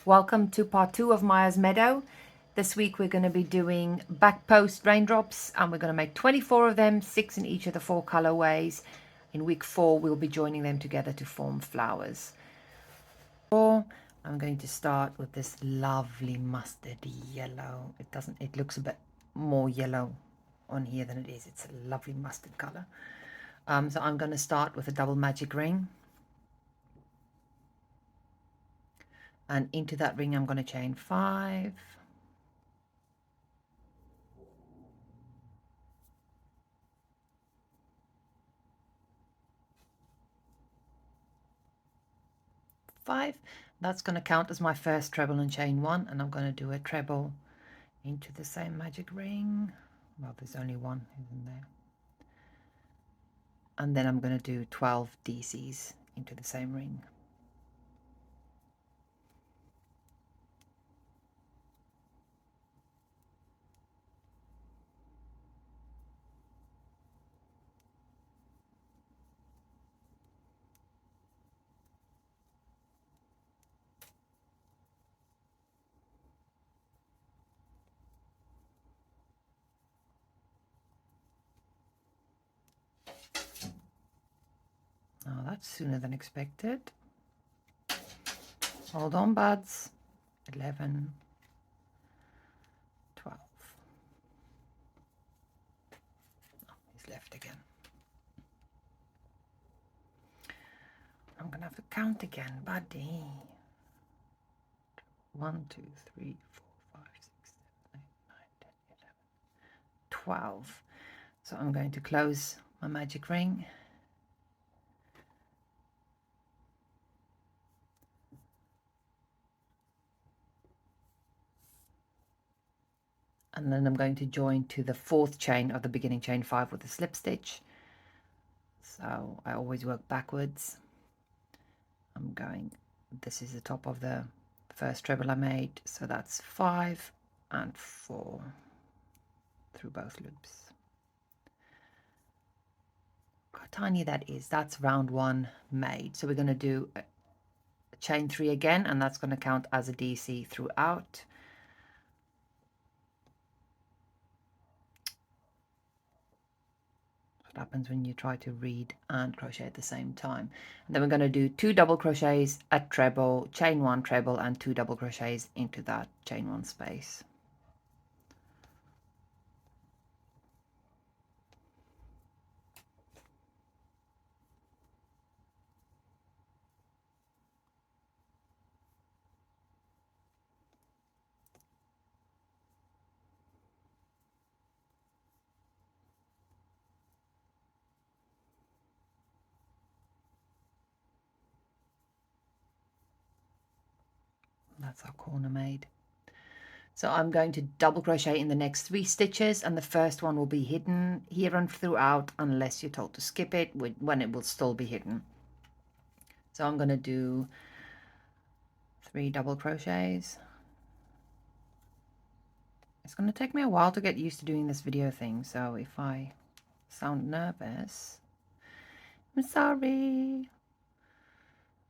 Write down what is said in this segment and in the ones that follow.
Welcome to part 2 of Maya's Meadow. This week we're going to be doing Back Post Raindrops, and we're going to make 24 of them, 6 in each of the 4 colorways. In week 4 we'll be joining them together to form flowers. I'm going to start with this lovely mustard yellow. It looks a bit more yellow on here than it is. It's a lovely mustard color. So I'm going to start with a double magic ring. And into that ring I'm going to chain 5, that's going to count as my first treble and chain 1, and I'm going to do a treble into the same magic ring. Well, there's only one, isn't there? And then I'm going to do 12 DCs into the same ring. Oh, that's sooner than expected. Hold on, buds. 11, 12. Oh, he's left again. I'm going to have to count again, buddy. 1, 2, 3, 4, 5, 6, 7, 8, 9, 10, 11, 12. So I'm going to close my magic ring. And then I'm going to join to the 4th chain of the beginning chain 5 with a slip stitch. So I always work backwards. This is the top of the first treble I made, so that's 5 and 4 through both loops. Look how tiny that is. That's round 1 made. So we're going to do a chain 3 again, and that's going to count as a DC throughout. Happens when you try to read and crochet at the same time. And then we're going to do 2 double crochets at treble, chain 1 treble, and 2 double crochets into that chain 1 space. That's our corner made. So I'm going to double crochet in the next 3 stitches, and the first one will be hidden here and throughout unless you're told to skip it, when it will still be hidden. So I'm going to do 3 double crochets. It's going to take me a while to get used to doing this video thing, so if I sound nervous, I'm sorry.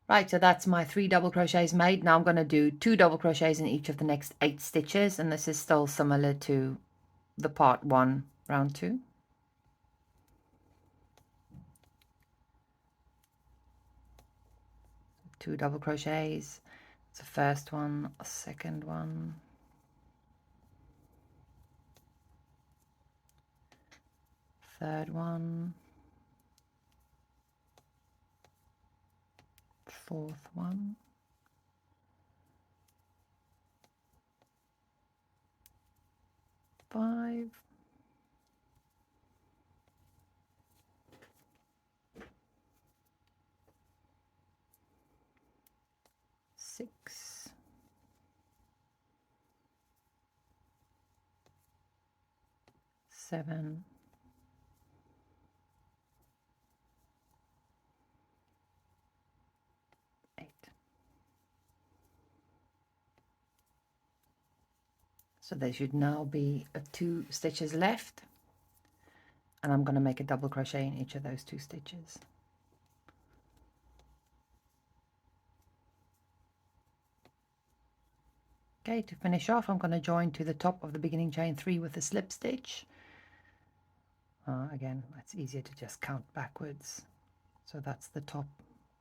Right, so that's my 3 double crochets made. Now I'm going to do 2 double crochets in each of the next 8 stitches, and this is still similar to the part 1 round 2. Two double crochets. It's the first one, a second one, third one, fourth one, five, six, seven, 8. So there should now be 2 stitches left, and I'm going to make a double crochet in each of those 2 stitches. Okay, to finish off, I'm going to join to the top of the beginning chain 3 with a slip stitch. Again, it's easier to just count backwards. So that's the top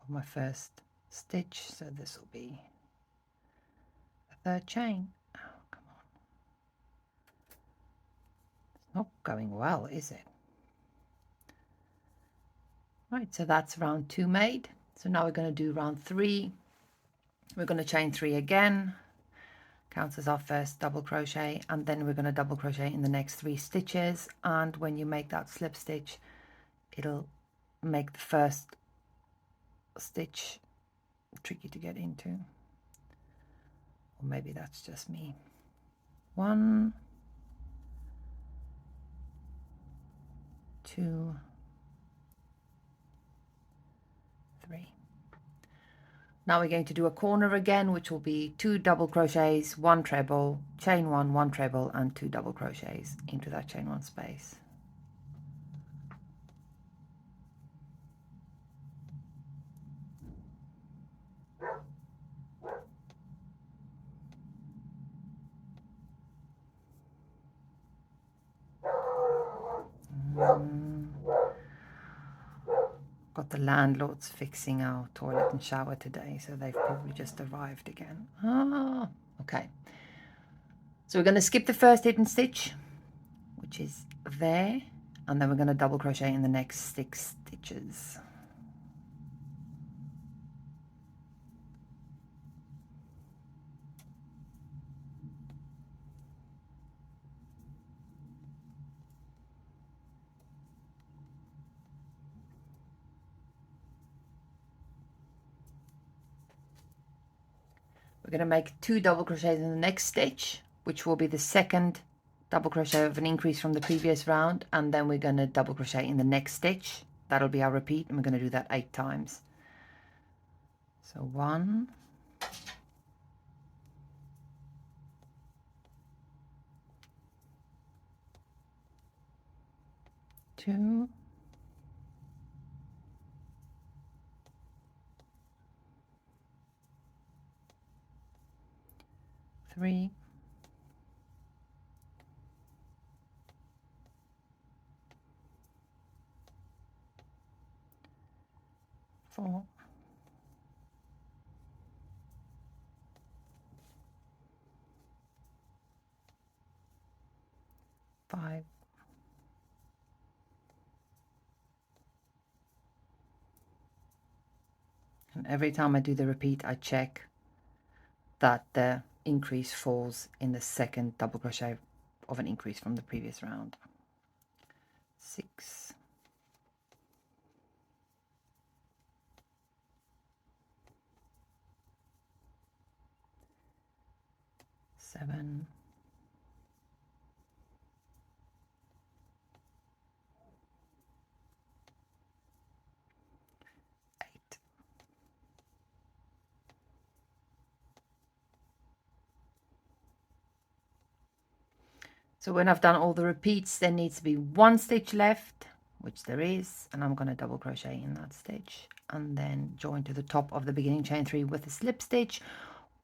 of my first stitch. So this will be the third chain. Oh, come on. It's not going well, is it? Right, so that's round 2 made. So now we're going to do round 3. We're going to chain 3 again. Counts as our first double crochet, and then we're going to double crochet in the next 3 stitches, and when you make that slip stitch, it'll make the first stitch tricky to get into, or maybe that's just me. 1, 2, 3. Now we're going to do a corner again, which will be 2 double crochets, 1 treble, chain 1, 1 treble, and 2 double crochets into that chain 1 space. Got the landlords fixing our toilet and shower today, so they've probably just arrived again. Okay. So we're going to skip the first hidden stitch, which is there, and then we're going to double crochet in the next 6 stitches. We're going to make 2 double crochets in the next stitch, which will be the second double crochet of an increase from the previous round, and then we're going to double crochet in the next stitch. That'll be our repeat, and we're going to do that 8 times. So 1, 2, 3, 4, 5, 6. And every time I do the repeat, I check that the increase falls in the second double crochet of an increase from the previous round. 6, 7, 8. So when I've done all the repeats, there needs to be 1 stitch left, which there is, and I'm going to double crochet in that stitch and then join to the top of the beginning chain 3 with a slip stitch,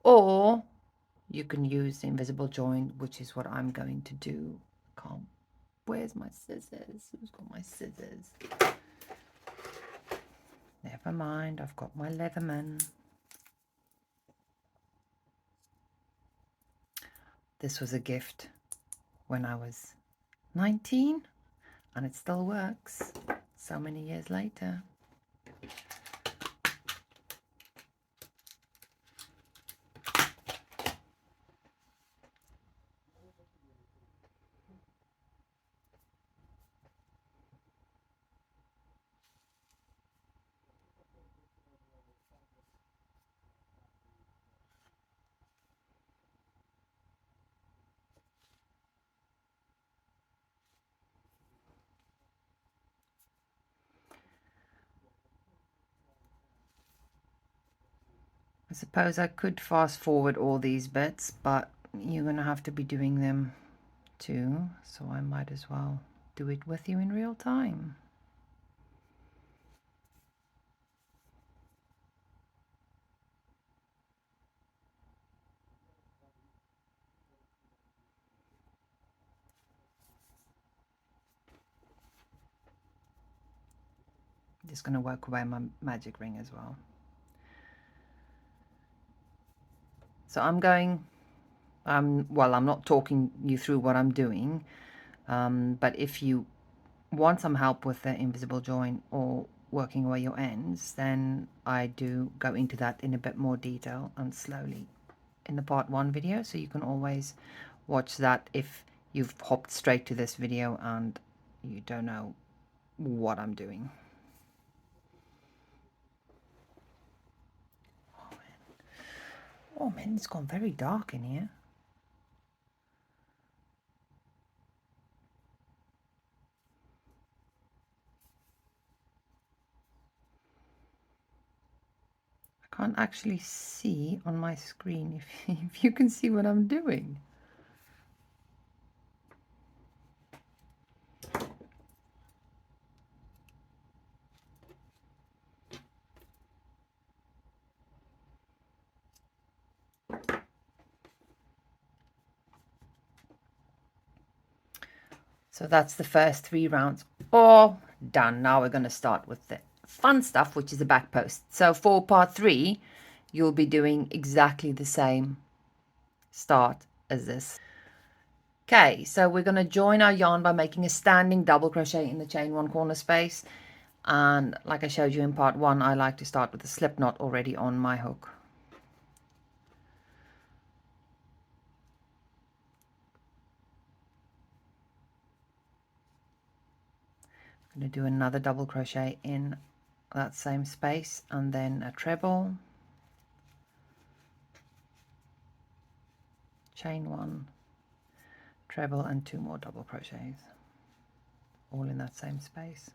or you can use the invisible join, which is what I'm going to do. Where's my scissors? Who's got my scissors? Never mind, I've got my Leatherman. This was a gift when I was 19, and it still works so many years later. I suppose I could fast forward all these bits, but you're going to have to be doing them too, so I might as well do it with you in real time. Just going to work away my magic ring as well. So I'm going, well, I'm not talking you through what I'm doing, but if you want some help with the invisible join or working away your ends, then I do go into that in a bit more detail and slowly in the part 1 video, so you can always watch that if you've hopped straight to this video and you don't know what I'm doing. Oh man, it's gone very dark in here. I can't actually see on my screen if you can see what I'm doing. So that's the first 3 rounds all done. Now we're going to start with the fun stuff, which is the back post. So for part 3, you'll be doing exactly the same start as this. Okay, so we're going to join our yarn by making a standing double crochet in the chain 1 corner space. And like I showed you in part 1, I like to start with a slip knot already on my hook. I'm going to do another double crochet in that same space and then a treble, chain 1, treble, and 2 more double crochets, all in that same space.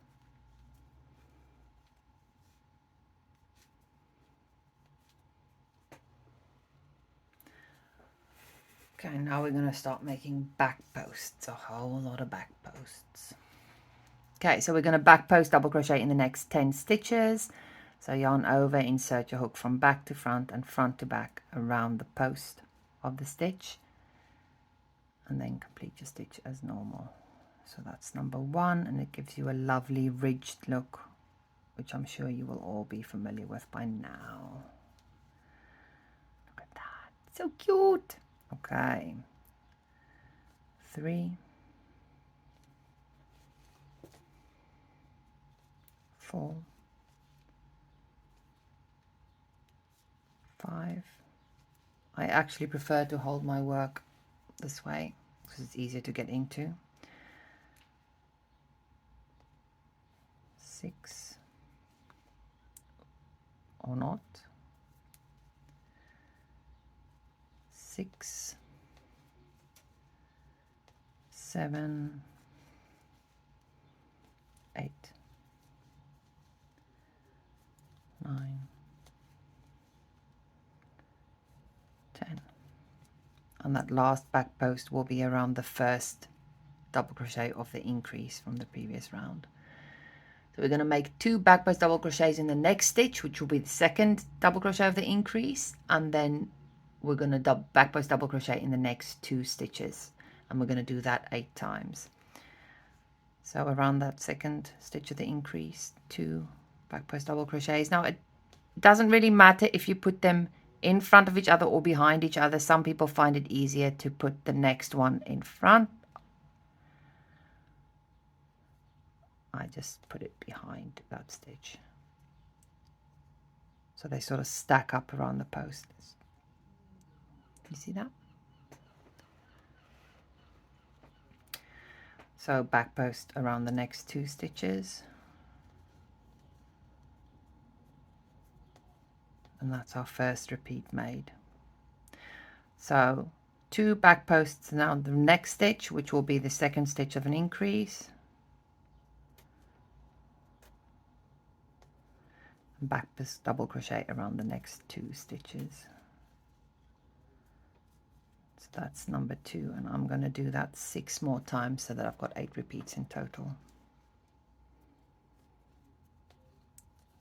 Okay, now we're going to start making back posts, a whole lot of back posts. Okay, so we're going to back post double crochet in the next 10 stitches. So yarn over, insert your hook from back to front and front to back around the post of the stitch, and then complete your stitch as normal. So that's number 1, and it gives you a lovely ridged look, which I'm sure you will all be familiar with by now. Look at that, so cute. Okay, 3, 4, 5. I actually prefer to hold my work this way because it's easier to get into. 6, or not. 6, 7, 8, 9, 10. And that last back post will be around the first double crochet of the increase from the previous round. So we're going to make 2 back post double crochets in the next stitch, which will be the second double crochet of the increase, and then we're going to back post double crochet in the next 2 stitches, and we're going to do that 8 times. So around that second stitch of the increase, 2 back post double crochets. Now it doesn't really matter if you put them in front of each other or behind each other. Some people find it easier to put the next one in front. I just put it behind that stitch, so they sort of stack up around the post. You see that? So back post around the next 2 stitches, and that's our first repeat made. So 2 back posts now the next stitch, which will be the second stitch of an increase, and back post double crochet around the next 2 stitches. So that's number 2, and I'm going to do that 6 more times so that I've got 8 repeats in total.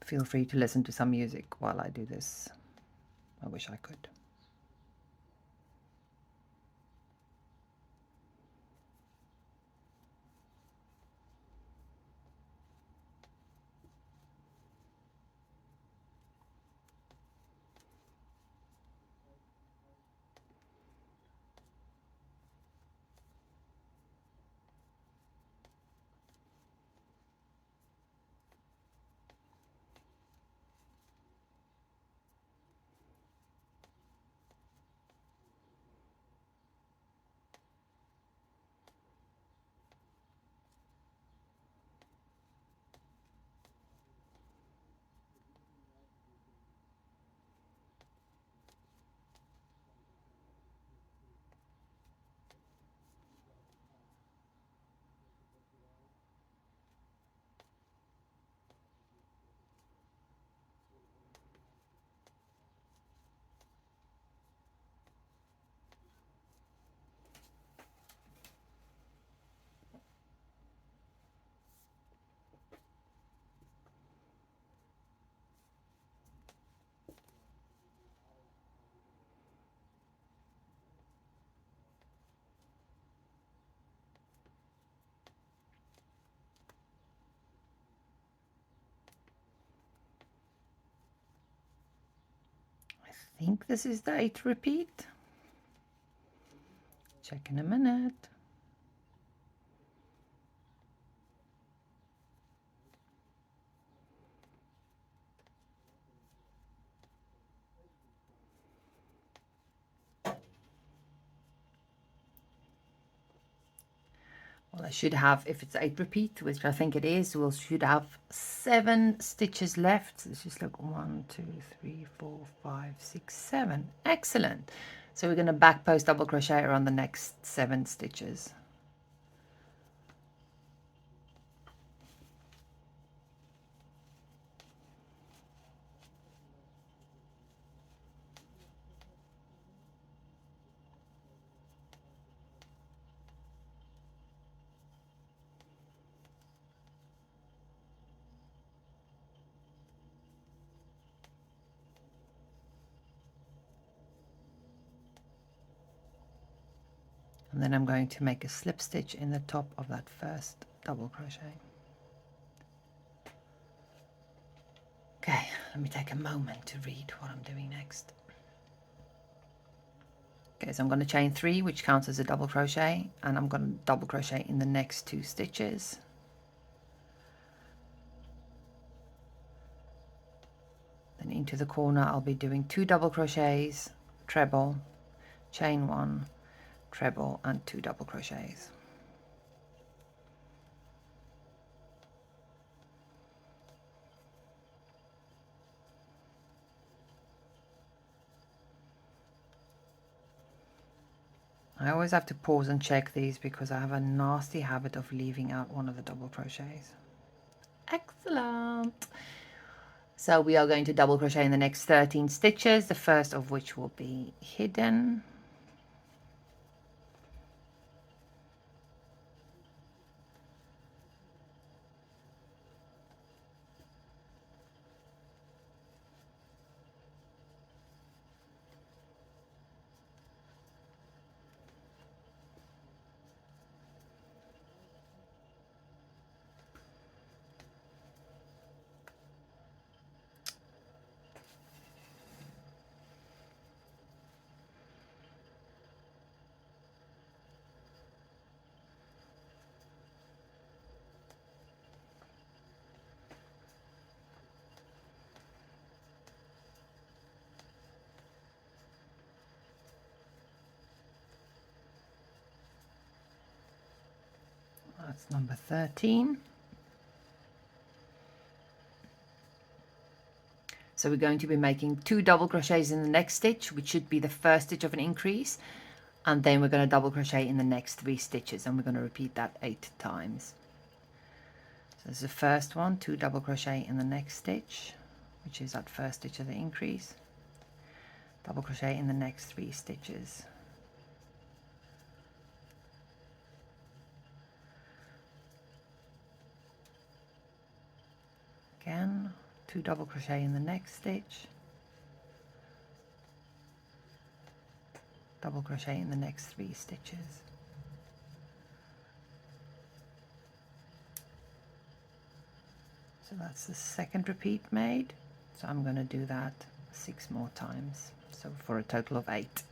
Feel free to listen to some music while I do this. I wish I could. think this is the 8th repeat. Check in a minute. Well, I should have, if it's 8 repeat, which I think it is, we should have 7 stitches left. Let's just look, 1, 2, 3, 4, 5, 6, 7. Excellent. So we're going to back post double crochet around the next 7 stitches. And then I'm going to make a slip stitch in the top of that first double crochet. Okay, let me take a moment to read what I'm doing next. Okay, so I'm going to chain 3, which counts as a double crochet, and I'm going to double crochet in the next 2 stitches. Then into the corner I'll be doing 2 double crochets, treble, chain 1, treble, and 2 double crochets. I always have to pause and check these because I have a nasty habit of leaving out one of the double crochets. Excellent. So we are going to double crochet in the next 13 stitches, the first of which will be hidden. That's number 13. So we're going to be making 2 double crochets in the next stitch, which should be the first stitch of an increase, and then we're going to double crochet in the next 3 stitches, and we're going to repeat that 8 times. So this is the first one, 2 double crochet in the next stitch, which is that first stitch of the increase, double crochet in the next 3 stitches. Again, 2 double crochet in the next stitch, double crochet in the next 3 stitches. So that's the second repeat made. So I'm going to do that 6 more times, so for a total of 8.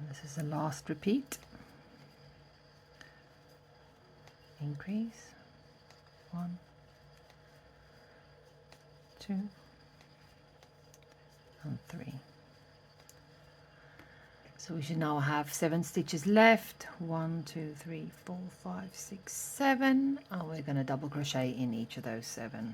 This is the last repeat. Increase 1, 2, and 3. So we should now have 7 stitches left. 1, 2, 3, 4, 5, 6, 7, and we're going to double crochet in each of those 7.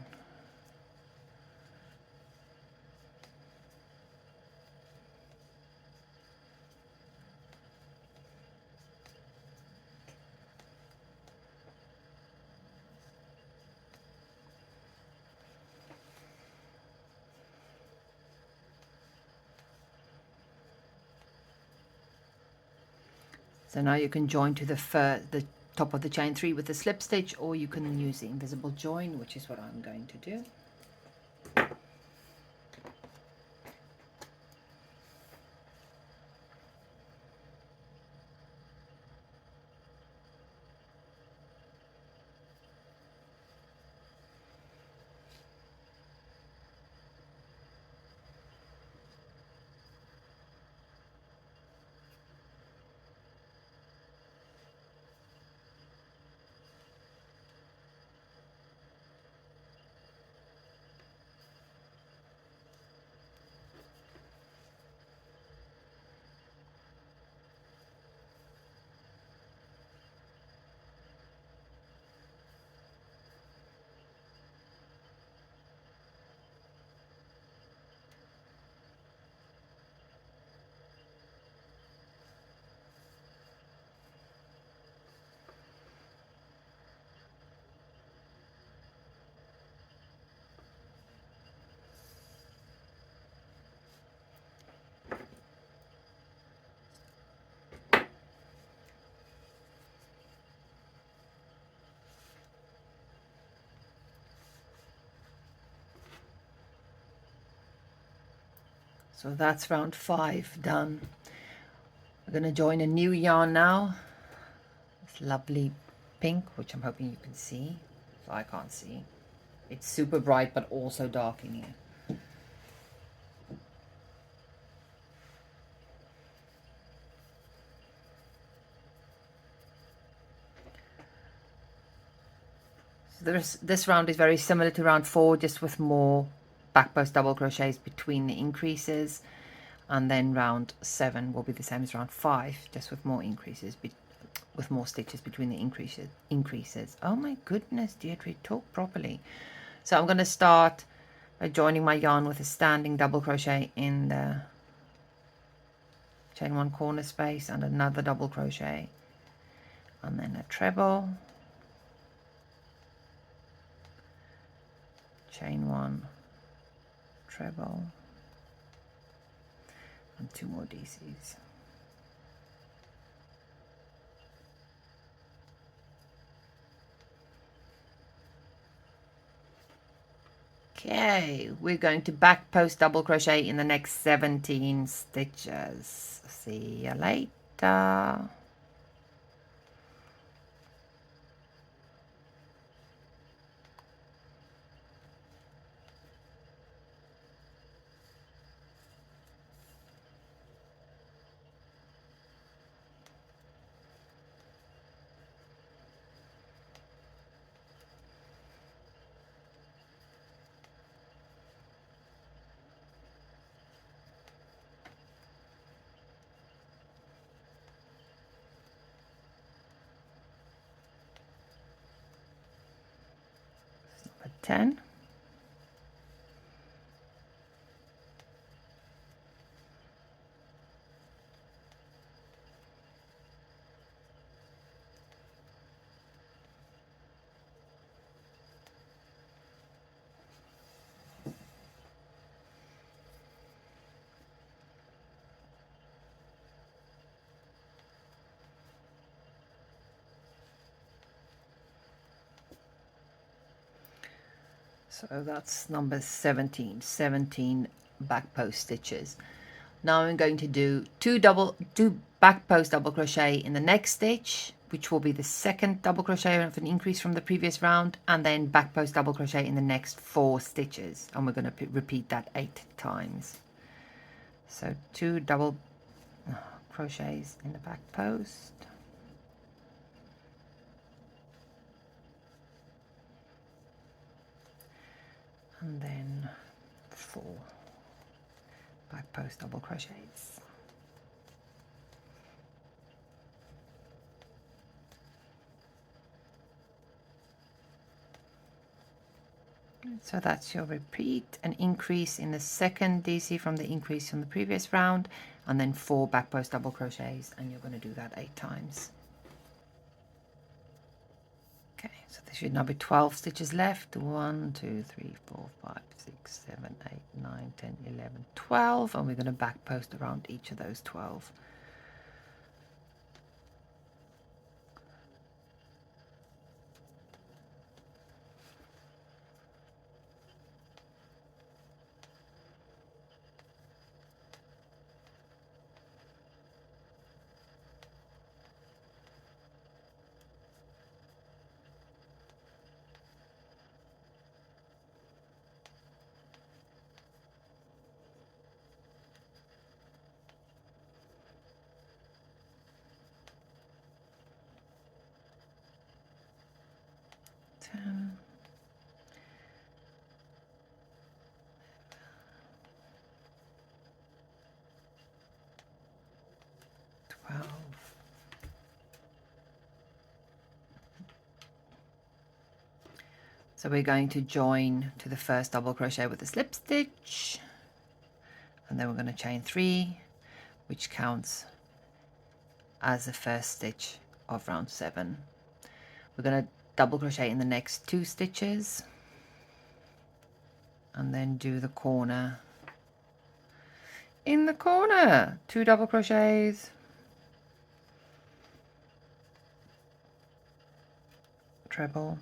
So now you can join to the top of the chain 3 with the slip stitch, or you can use the invisible join, which is what I'm going to do. So that's round 5 done. We're going to join a new yarn now. This lovely pink, which I'm hoping you can see. So I can't see. It's super bright, but also dark in here. So this round is very similar to round 4, just with more back post double crochets between the increases. And then round 7 will be the same as round 5, just with more increases, with more stitches between the increases. Oh my goodness, Deirdre, talk properly. So I'm going to start by joining my yarn with a standing double crochet in the chain 1 corner space and another double crochet, and then a treble, chain 1, treble, and 2 more DCs. Okay, we're going to back post double crochet in the next 17 stitches. See you later. Number 10. So that's number 17 back post stitches. Now I'm going to do two back post double crochet in the next stitch, which will be the second double crochet of an increase from the previous round, and then back post double crochet in the next 4 stitches, and we're going to repeat that 8 times. So 2 double crochets in the back post, and then 4 back post double crochets. So that's your repeat, an increase in the second DC from the increase from the previous round, and then 4 back post double crochets, and you're going to do that 8 times. Okay, so there should now be 12 stitches left. 1, 2, 3, 4, 5, 6, 7, 8, 9, 10, 11, 12, and we're going to back post around each of those 12. Ten, 12. So we're going to join to the first double crochet with a slip stitch, and then we're going to chain 3, which counts as the first stitch of round 7. We're going to double crochet in the next 2 stitches, and then do the corner. In the corner, 2 double crochets, treble,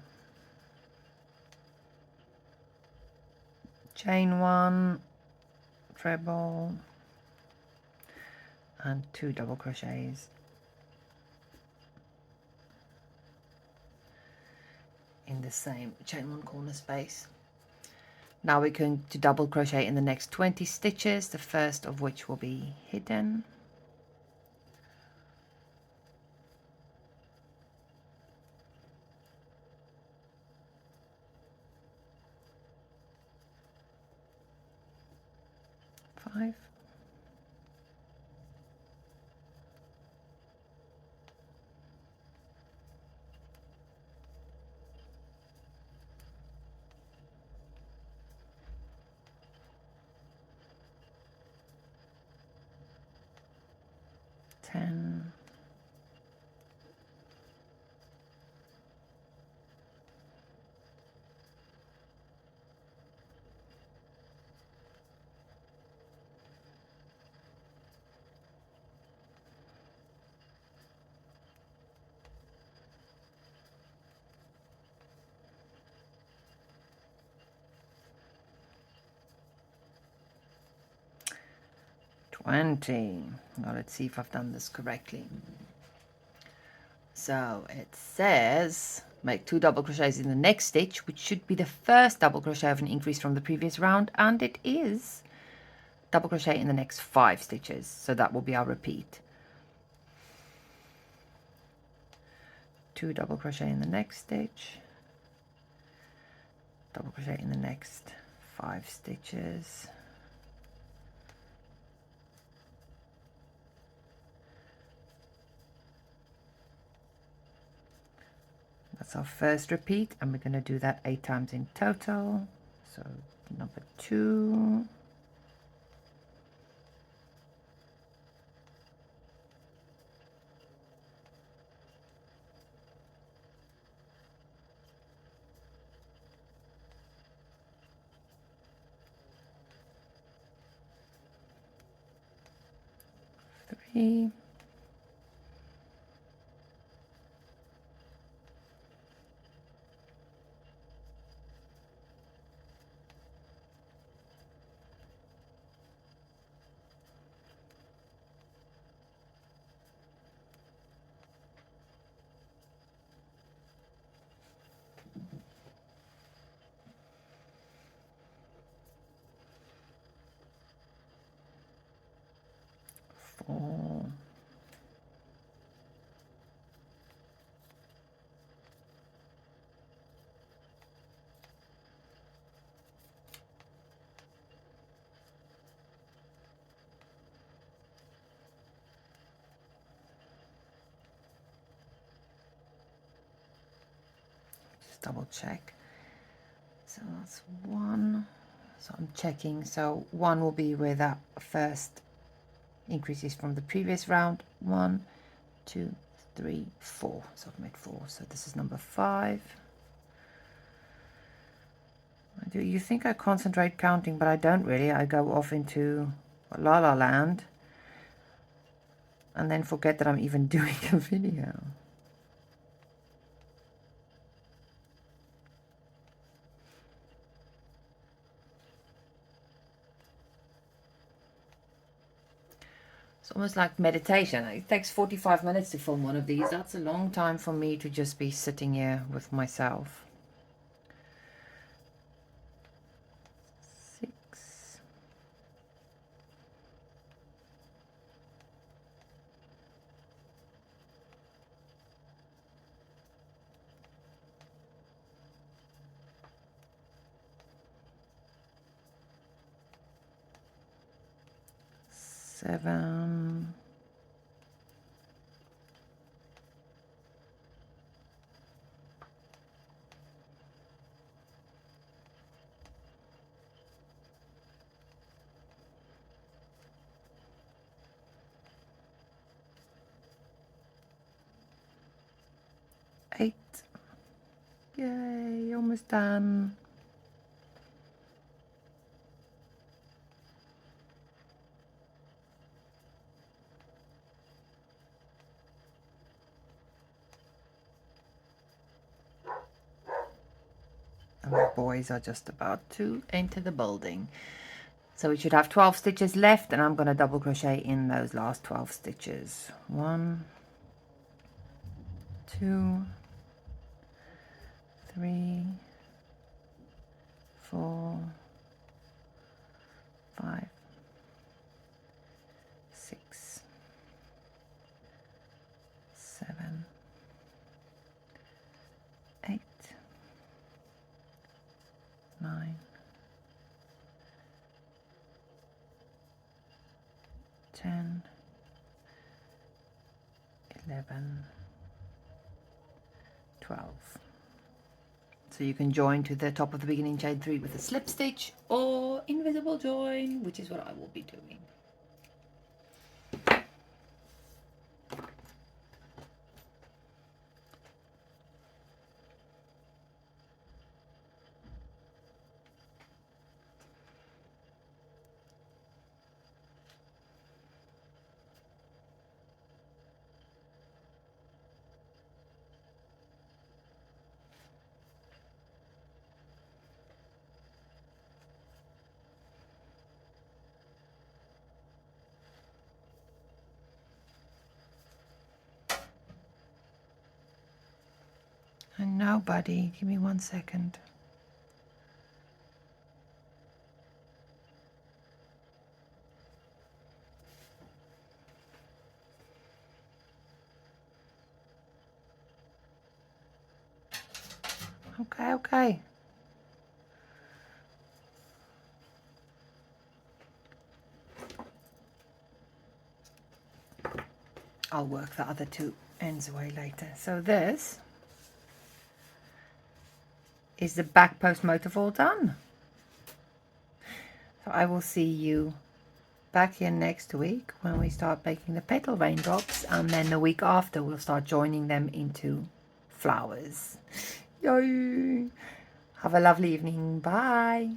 chain 1, treble, and 2 double crochets in the same chain 1 corner space. Now we're going to double crochet in the next 20 stitches, the first of which will be hidden. Five. Ten. 20. Now let's see if I've done this correctly. So it says make 2 double crochets in the next stitch, which should be the first double crochet of an increase from the previous round, and it is double crochet in the next 5 stitches, so that will be our repeat. 2 double crochet in the next stitch, double crochet in the next 5 stitches, that's our first repeat, and we're going to do that 8 times in total. So number 2, three, 4, double check. So that's 1. So I'm checking. So 1 will be where that first increases from the previous round. 1, 2, 3, 4. So I've made 4. So this is number 5. You think I concentrate counting, but I don't really. I go off into la la land and then forget that I'm even doing a video. It's almost like meditation. It takes 45 minutes to film one of these. That's a long time for me to just be sitting here with myself. 6. 7. 8. Yay, almost done. And the boys are just about to enter the building. So we should have 12 stitches left, and I'm going to double crochet in those last 12 stitches. 1, 2, 3, 4, 5, 6, 7, 8, 9, 10, 11, 12. So you can join to the top of the beginning chain 3 with a slip stitch or invisible join, which is what I will be doing. I know, buddy. Give me 1 second. Okay, okay. I'll work the other 2 ends away later. So this is the back post motif all done. So I will see you back here next week when we start making the petal raindrops, and then the week after we'll start joining them into flowers. Yay! Have a lovely evening. Bye.